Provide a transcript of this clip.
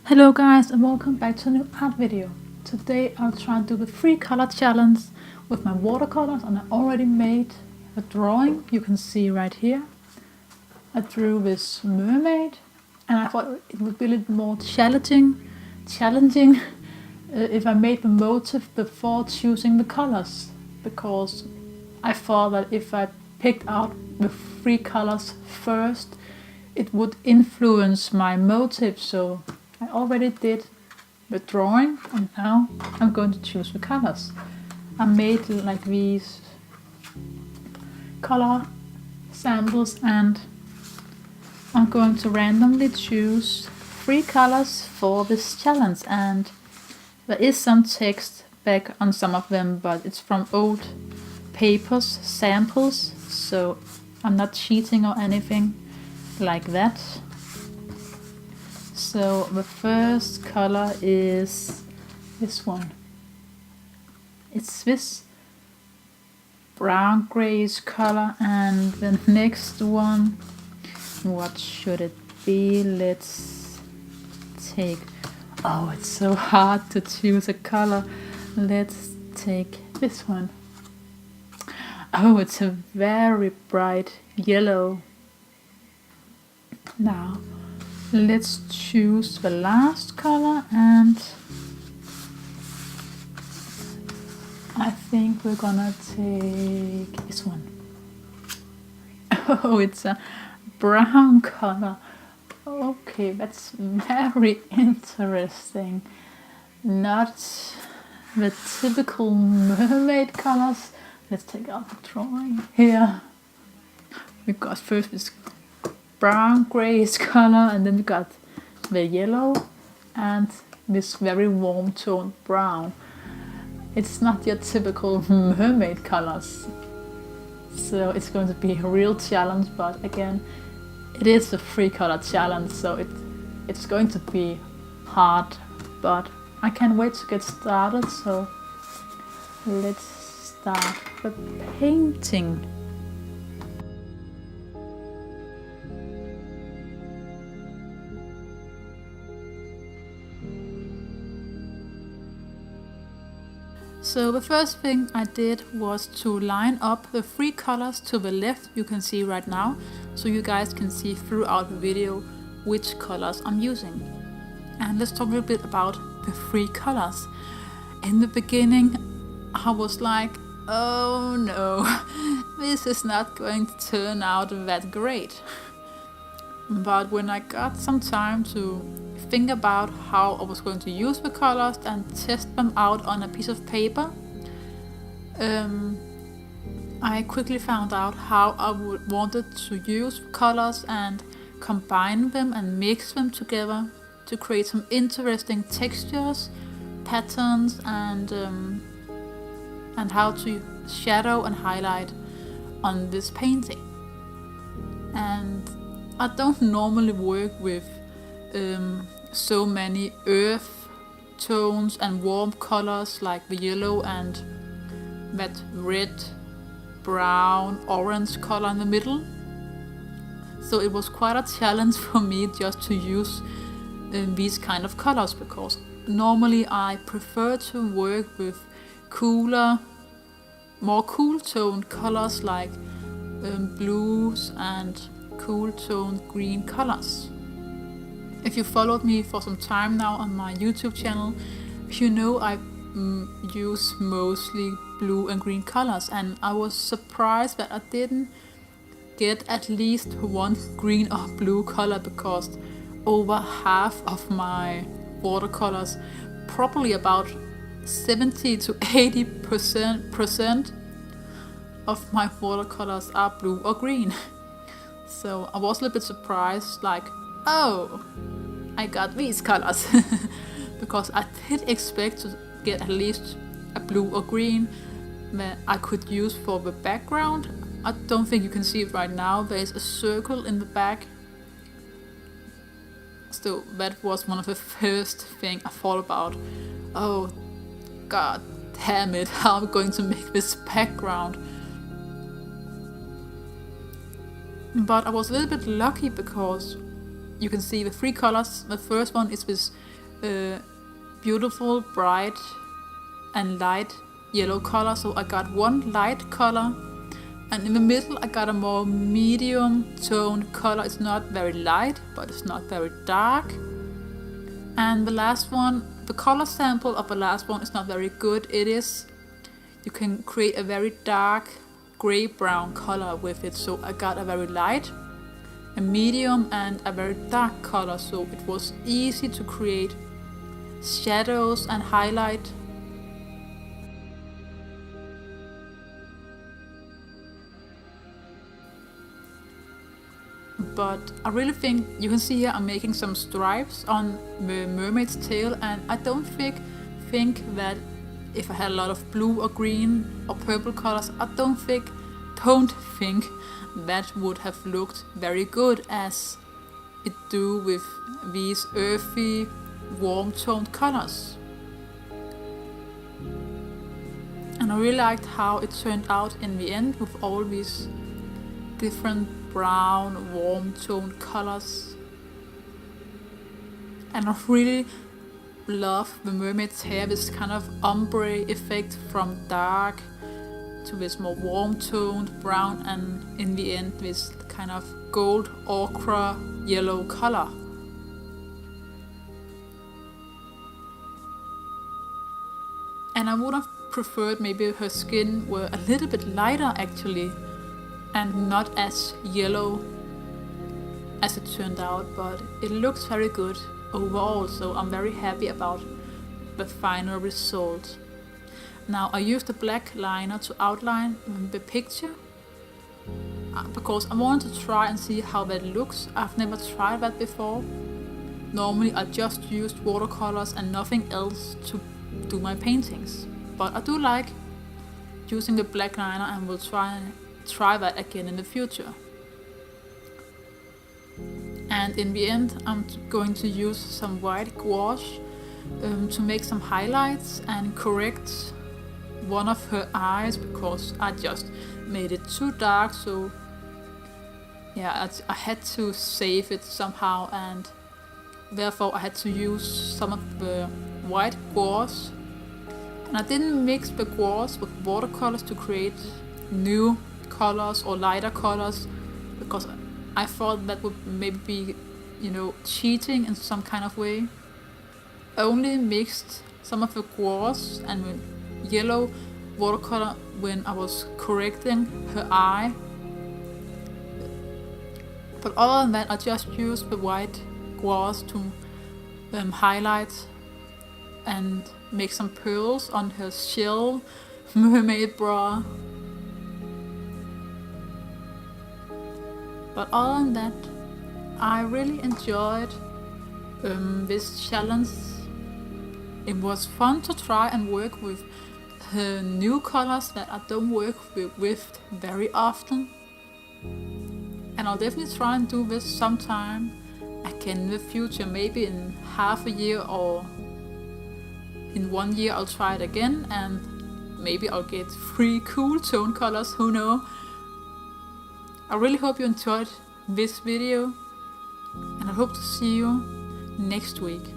Hello guys and welcome back to a new art video. Today I'll try and do the 3-color challenge with my watercolors, and I already made a drawing you can see right here. I drew this mermaid and I thought it would be a little more challenging if I made the motif before choosing the colors, because I thought that if I picked out the 3 colors first it would influence my motif. So I already did the drawing and now I'm going to choose the colors. I made like these color samples and I'm going to randomly choose 3 colors for this challenge, and there is some text back on some of them, but it's from old papers, samples, so I'm not cheating or anything like that. So the first color is this one. It's this brown grayish color, and the next one, what should it be? Let's take, oh, it's so hard to choose a color. Let's take this one. Oh, it's a very bright yellow. Now let's choose the last color, and I think we're gonna take this one. Oh, it's a brown color. Okay, that's very interesting. Not the typical mermaid colors. Let's take out the drawing here. We got first this brown grayish color, and then we got the yellow and this very warm toned brown. It's not your typical mermaid colors, so it's going to be a real challenge. But again, it is a 3-color challenge, so it's going to be hard, but I can't wait to get started. So let's start the painting. So the first thing I did was to line up the 3 colors to the left, you can see right now, so you guys can see throughout the video which colors I'm using. And let's talk a little bit about the 3 colors. In the beginning I was like, oh no, this is not going to turn out that great. But when I got some time to think about how I was going to use the colors and test them out on a piece of paper, I quickly found out how I wanted to use colors and combine them and mix them together to create some interesting textures, patterns, and how to shadow and highlight on this painting. And I don't normally work with so many earth tones and warm colors like the yellow and that red, brown, orange color in the middle. So it was quite a challenge for me just to use these kind of colors, because normally I prefer to work with cooler, more cool toned colors like blues and cool toned green colors. If you followed me for some time now on my YouTube channel, you know I use mostly blue and green colors, and I was surprised that I didn't get at least one green or blue color, because over half of my watercolors, probably about 70 to 80% of my watercolors are blue or green. So I was a little bit surprised, like, oh, I got these colors. Because I did expect to get at least a blue or green that I could use for the background. I don't think you can see it right now. There is a circle in the back. So that was one of the first things I thought about. Oh, god damn it, how am I going to make this background? But I was a little bit lucky because you can see the 3 colors. The first one is this beautiful, bright and light yellow color. So I got one light color, and in the middle I got a more medium toned color. It's not very light, but it's not very dark. And the last one, the color sample of the last one is not very good. You can create a very dark gray brown color with it. So I got a very light, a medium and a very dark color, so it was easy to create shadows and highlight. But I really think you can see here I'm making some stripes on the mermaid's tail, and I don't think that if I had a lot of blue or green or purple colors, I don't think that would have looked very good as it do with these earthy, warm toned colors. And I really liked how it turned out in the end with all these different brown, warm toned colors. And I really love the mermaid's hair, this kind of ombre effect from dark to this more warm toned brown, and in the end this kind of gold ochre yellow color. And I would have preferred maybe her skin were a little bit lighter actually, and not as yellow as it turned out, but it looks very good overall, so I'm very happy about the final result. Now I used a black liner to outline the picture because I wanted to try and see how that looks. I've never tried that before. Normally I just used watercolors and nothing else to do my paintings, but I do like using the black liner and will try that again in the future. And in the end I'm going to use some white gouache to make some highlights and correct one of her eyes, because I just made it too dark, so yeah, I had to save it somehow, and therefore I had to use some of the white gouache. And I didn't mix the gouache with watercolors to create new colors or lighter colors, because I thought that would maybe be, cheating in some kind of way. I only mixed some of the gouache and the yellow watercolor when I was correcting her eye. But other than that, I just used the white gouache to highlight and make some pearls on her shell mermaid bra. But other than that, I really enjoyed this challenge. It was fun to try and work with new colors that I don't work with very often. And I'll definitely try and do this sometime again in the future, maybe in half a year or in 1 year I'll try it again, and maybe I'll get 3 cool tone colors, who knows. I really hope you enjoyed this video, and I hope to see you next week.